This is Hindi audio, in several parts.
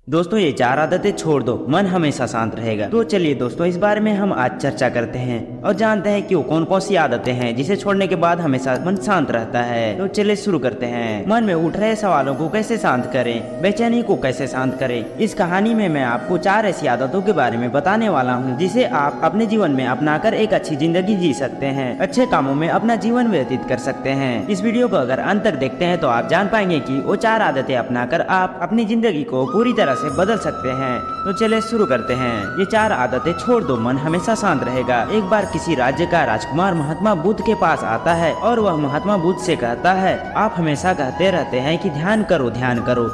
दोस्तों ये 4 आदतें छोड़ दो, मन हमेशा शांत रहेगा। तो चलिए दोस्तों, इस बारे में हम आज चर्चा करते हैं और जानते हैं कि वो कौन कौन सी आदतें हैं जिसे छोड़ने के बाद हमेशा मन शांत रहता है। तो चलिए शुरू करते हैं। मन में उठ रहे सवालों को कैसे शांत करें, बेचैनी को कैसे शांत करें। इस कहानी में मैं आपको 4 ऐसी आदतों के बारे में बताने वाला हूँ जिसे आप अपने जीवन में अपनाकर एक अच्छी जिंदगी जी सकते हैं, अच्छे कामों में अपना जीवन व्यतीत कर सकते हैं। इस वीडियो को अगर अंत तक देखते हैं तो आप जान पाएंगे कि वो 4 आदतें अपनाकर आप अपनी जिंदगी को पूरी तरह से बदल सकते हैं। तो चले शुरू करते हैं। ये 4 आदतें छोड़ दो, मन हमेशा शांत रहेगा। एक बार किसी राज्य का राजकुमार महात्मा बुद्ध के पास आता है और वह महात्मा बुद्ध से कहता है, आप हमेशा कहते रहते हैं कि ध्यान करो,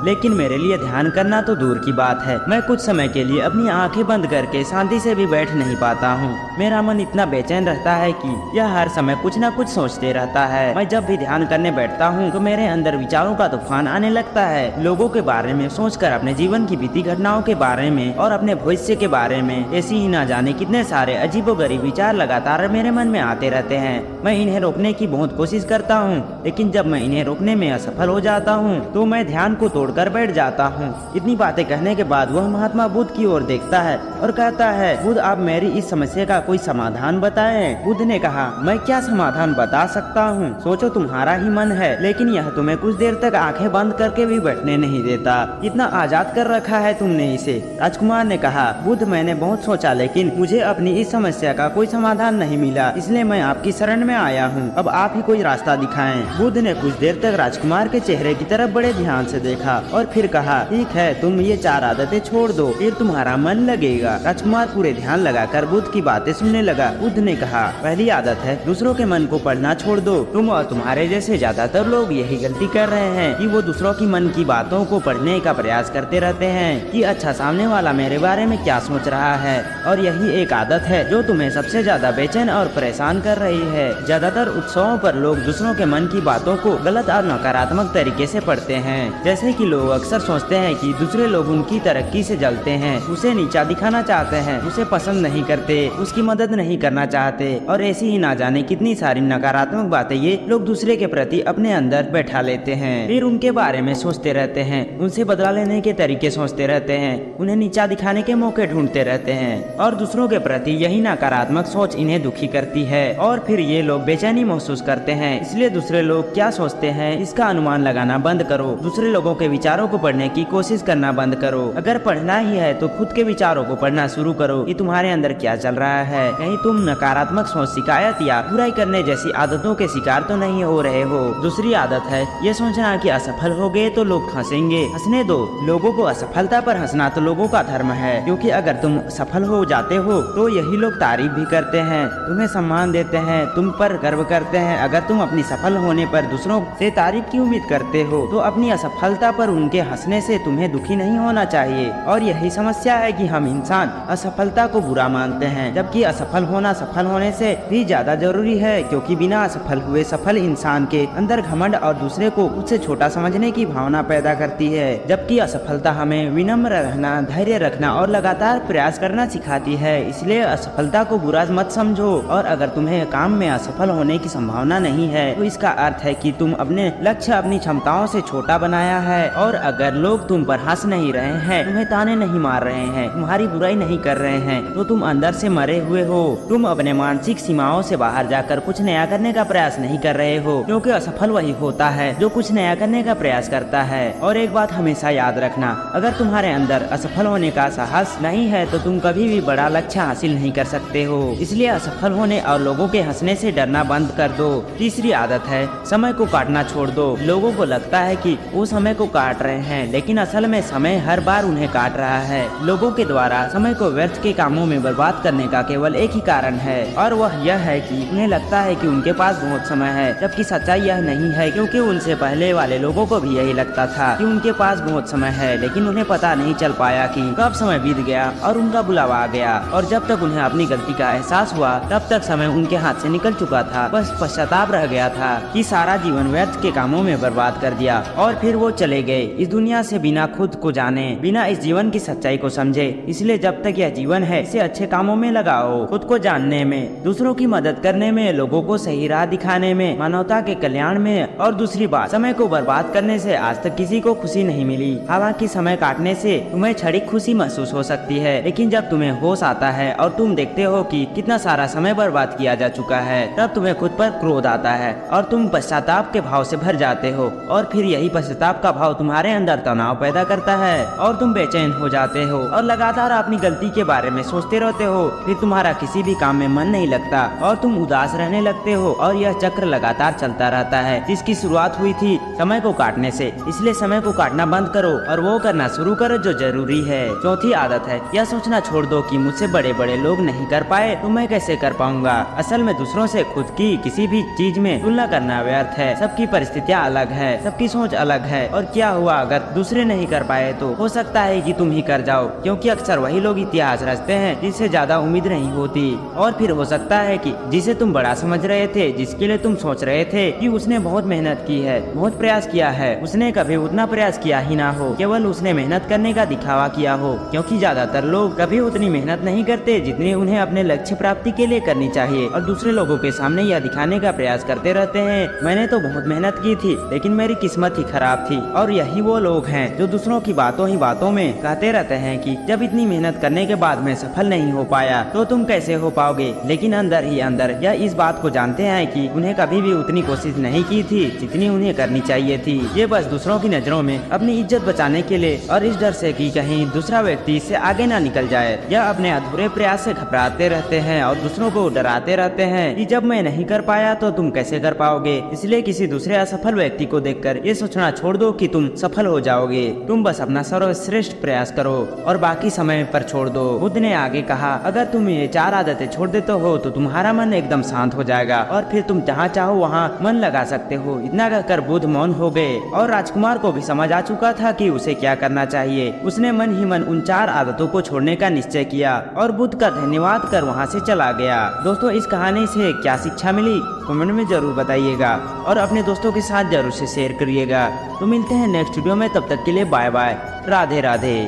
लेकिन मेरे लिए ध्यान करना तो दूर की बात है। मैं कुछ समय के लिए अपनी आंखें बंद करके शांति से भी बैठ नहीं पाता हूँ। मेरा मन इतना बेचैन रहता है कि यह हर समय कुछ न कुछ सोचते रहता है। मैं जब भी ध्यान करने बैठता हूँ तो मेरे अंदर विचारों का तूफान आने लगता है। लोगों के बारे में सोचकर अपने जीवन की बीती घटनाओं के बारे में और अपने भविष्य के बारे में ऐसी ही ना जाने कितने सारे अजीबोगरीब विचार लगातार मेरे मन में आते रहते हैं। मैं इन्हें रोकने की बहुत कोशिश करता हूँ, लेकिन जब मैं इन्हें रोकने में असफल हो जाता हूँ तो मैं ध्यान को तोड़कर बैठ जाता हूँ। इतनी बातें कहने के बाद वह महात्मा बुद्ध की ओर देखता है और कहता है, बुद्ध आप मेरी इस समस्या का कोई समाधान बताएं। बुद्ध ने कहा, मैं क्या समाधान बता सकता हूँ, सोचो तुम्हारा ही मन है, लेकिन यह तुम्हें कुछ देर तक आंखें बंद करके भी बैठने नहीं देता। इतना आजाद कर रखा है तुमने इसे। राजकुमार ने कहा, बुद्ध मैंने बहुत सोचा लेकिन मुझे अपनी इस समस्या का कोई समाधान नहीं मिला, इसलिए मैं आपकी शरण में आया हूँ। अब आप ही कोई रास्ता दिखाएं। बुद्ध ने कुछ देर तक राजकुमार के चेहरे की तरफ बड़े ध्यान से देखा और फिर कहा, ठीक है, तुम ये 4 आदतें छोड़ दो, फिर तुम्हारा मन लगेगा। राजकुमार पूरे ध्यान लगाकर बुद्ध की बातें सुनने लगा। बुद्ध ने कहा, पहली आदत है दूसरों के मन को पढ़ना छोड़ दो। तुम और तुम्हारे जैसे ज्यादातर लोग यही गलती कर रहे हैं कि वो दूसरों की मन की बातों को पढ़ने का प्रयास करते रहते हैं कि अच्छा सामने वाला मेरे बारे में क्या सोच रहा है, और यही एक आदत है जो तुम्हें सबसे ज्यादा बेचैन और परेशान कर रही है। ज्यादातर उत्सवों पर लोग दूसरों के मन की बातों को गलत और नकारात्मक तरीके से पढ़ते हैं। जैसे कि लोग अक्सर सोचते हैं कि दूसरे लोग उनकी तरक्की से जलते हैं, उसे नीचा दिखाना चाहते हैं, उसे पसंद नहीं करते, उसकी मदद नहीं करना चाहते, और ऐसी ही ना जाने कितनी सारी नकारात्मक बातें ये लोग दूसरे के प्रति अपने अंदर बैठा लेते हैं। फिर उनके बारे में सोचते रहते हैं, उनसे बदला लेने के तरीके सोचते रहते हैं, उन्हें नीचा दिखाने के मौके ढूंढते रहते हैं, और दूसरों के प्रति यही नकारात्मक सोच इन्हें दुखी करती है और फिर ये लोग बेचैनी महसूस करते हैं। इसलिए दूसरे लोग क्या सोचते हैं इसका अनुमान लगाना बंद करो। दूसरे लोगों के विचारों को पढ़ने की कोशिश करना बंद करो। अगर पढ़ना ही है तो खुद के विचारों को पढ़ना शुरू करो कि तुम्हारे अंदर क्या चल रहा है। कहीं तुम नकारात्मक सोच, शिकायत या बुराई करने जैसी आदतों के शिकार तो नहीं हो रहे हो। दूसरी आदत है ये सोचना कि असफल हो गए तो लोग हंसेंगे। हंसने दो, लोगों को असफलता पर हंसना तो लोगों का धर्म है, क्योंकि अगर तुम सफल हो जाते हो तो यही लोग तारीफ भी करते हैं, तुम्हें सम्मान देते हैं, तुम पर गर्व करते हैं। अगर तुम अपनी सफल होने पर दूसरों से तारीफ की उम्मीद करते हो तो अपनी असफलता पर उनके हंसने से तुम्हें दुखी नहीं होना चाहिए। और यही समस्या है कि हम इंसान असफलता को बुरा मानते हैं, जबकि असफल होना सफल होने से भी ज्यादा जरूरी है, क्योंकि बिना असफल हुए सफल इंसान के अंदर घमंड और दूसरे को उससे छोटा समझने की भावना पैदा करती है, जबकि असफलता हमें विनम्र रहना, धैर्य रखना और लगातार प्रयास करना सिखाती है। इसलिए असफलता को बुरा मत समझो, और अगर तुम्हें काम में असफल होने की संभावना नहीं है तो इसका अर्थ है कि तुम अपने लक्ष्य अपनी क्षमताओं से छोटा बनाया है। और अगर लोग तुम पर हंस नहीं रहे हैं, तुम्हें ताने नहीं मार रहे हैं, तुम्हारी बुराई नहीं कर रहे हैं, तो तुम अंदर से मरे हुए हो। तुम अपने मानसिक सीमाओं से बाहर जाकर कुछ नया करने का प्रयास नहीं कर रहे हो, क्योंकि असफल वही होता है जो कुछ नया करने का प्रयास करता है। और एक बात हमेशा याद रखना, अगर तुम्हारे अंदर असफल होने का साहस नहीं है तो तुम कभी भी बड़ा लक्ष्य हासिल नहीं कर सकते हो। इसलिए असफल होने और लोगों के हंसने से डरना बंद कर दो। तीसरी आदत है समय को काटना छोड़ दो। लोगों को लगता है कि वो समय को काट रहे हैं, लेकिन असल में समय हर बार उन्हें काट रहा है। लोगों के द्वारा समय को व्यर्थ के कामों में बर्बाद करने का केवल एक ही कारण है, और वह यह है कि उन्हें लगता है कि उनके पास बहुत समय है, जबकि सच्चाई यह नहीं है, क्योंकि उनसे पहले वाले लोगों को भी यही लगता था कि उनके पास बहुत समय है, लेकिन उन्हें पता नहीं चल पाया कि कब समय बीत गया और उनका बुलावा आ गया। और जब तक उन्हें अपनी गलती का एहसास हुआ तब तक समय उनके हाथ से निकल चुका था। बस पश्चाताप रह गया था कि सारा जीवन व्यर्थ के कामों में बर्बाद कर दिया, और फिर वो चले गए इस दुनिया से बिना खुद को जाने, बिना इस जीवन की सच्चाई को समझे। इसलिए जब तक यह जीवन है इसे अच्छे कामों में लगाओ, खुद को जानने में, दूसरों की मदद करने में, लोगों को सही राह दिखाने में, मानवता के कल्याण में। और दूसरी बात, समय को बर्बाद करने से आज तक किसी को खुशी नहीं मिली। हालांकि समय काटने से तुम्हें क्षणिक खुशी महसूस हो सकती है, लेकिन जब तुम्हें होश आता है और तुम देखते हो कि कितना सारा समय बर्बाद किया जा चुका है, तब तुम्हें खुद पर क्रोध आता है और तुम पश्चाताप के भाव से भर जाते हो। और फिर यही पश्चाताप का भाव तुम्हारे अंदर तनाव पैदा करता है और तुम बेचैन हो जाते हो और लगातार अपनी गलती के बारे में सोचते रहते हो। फिर तुम्हारा किसी भी काम में मन नहीं लगता और तुम उदास रहने लगते हो और यह चक्र लगातार चलता रहता है, जिसकी शुरुआत हुई थी समय को काटने से। इसलिए समय को काटना बंद करो और वो करना शुरू करो जो जरूरी है। चौथी आदत है यह सोचना छोड़ दो कि मुझसे बड़े बड़े लोग नहीं कर पाए तो मैं कैसे कर पाऊंगा। असल में दूसरों से खुद की किसी भी चीज में तुलना करना व्यर्थ है। सबकी परिस्थितियाँ अलग है, सबकी सोच अलग है, और क्या हुआ अगर दूसरे नहीं कर पाए तो हो सकता है कि तुम ही कर जाओ, क्योंकि अक्सर वही लोग इतिहास रचते हैं जिससे ज्यादा उम्मीद नहीं होती। और फिर हो सकता है कि जिसे तुम बड़ा समझ रहे थे, जिसके लिए तुम सोच रहे थे कि उसने बहुत मेहनत की है, बहुत प्रयास किया है, उसने कभी उतना प्रयास किया ही ना हो, केवल उसने मेहनत करने का दिखावा किया हो। क्योंकि ज्यादातर लोग कभी उतनी मेहनत नहीं करते जितनी उन्हें अपने लक्ष्य प्राप्ति के लिए करनी चाहिए, और दूसरे लोगों के सामने यह दिखाने का प्रयास करते रहते हैं मैंने तो बहुत मेहनत की थी लेकिन मेरी किस्मत ही खराब थी। और यही वो लोग हैं जो दूसरों की बातों ही बातों में कहते रहते हैं कि जब इतनी मेहनत करने के बाद मैं सफल नहीं हो पाया तो तुम कैसे हो पाओगे, लेकिन अंदर ही अंदर यह इस बात को जानते हैं कि उन्हें कभी भी उतनी कोशिश नहीं की थी जितनी उन्हें करनी चाहिए थी। ये बस दूसरों की नजरों में अपनी इज्जत बचाने के लिए और इस डर से कि कहीं दूसरा व्यक्ति इससे आगे ना निकल जाए, या अपने अधूरे प्रयास से घबराते रहते हैं और दूसरों को डराते रहते हैं कि जब मैं नहीं कर पाया तो तुम कैसे कर पाओगे। इसलिए किसी दूसरे असफल व्यक्ति को देखकर ये सोचना छोड़ दो कि तुम सफल हो जाओगे। तुम बस अपना सर्वश्रेष्ठ प्रयास करो और बाकी समय पर छोड़ दो। बुद्ध ने आगे कहा, अगर तुम ये 4 आदतें छोड़ देते हो तो तुम्हारा मन एकदम शांत हो जाएगा और फिर तुम जहाँ चाहो वहाँ मन लगा सकते हो। इतना कहकर बुद्ध मौन हो गए और राजकुमार को भी समझ आ चुका था कि उसे क्या करना चाहिए। उसने मन ही मन उन 4 आदतों को छोड़ने का निश्चय किया और बुद्ध का धन्यवाद कर वहाँ से चला गया। दोस्तों, इस कहानी से क्या शिक्षा मिली कमेंट में जरूर बताइएगा और अपने दोस्तों के साथ जरूर से शेयर करिएगा। तो मिलते हैं नेक्स्ट वीडियो में, तब तक के लिए बाय बाय, राधे राधे।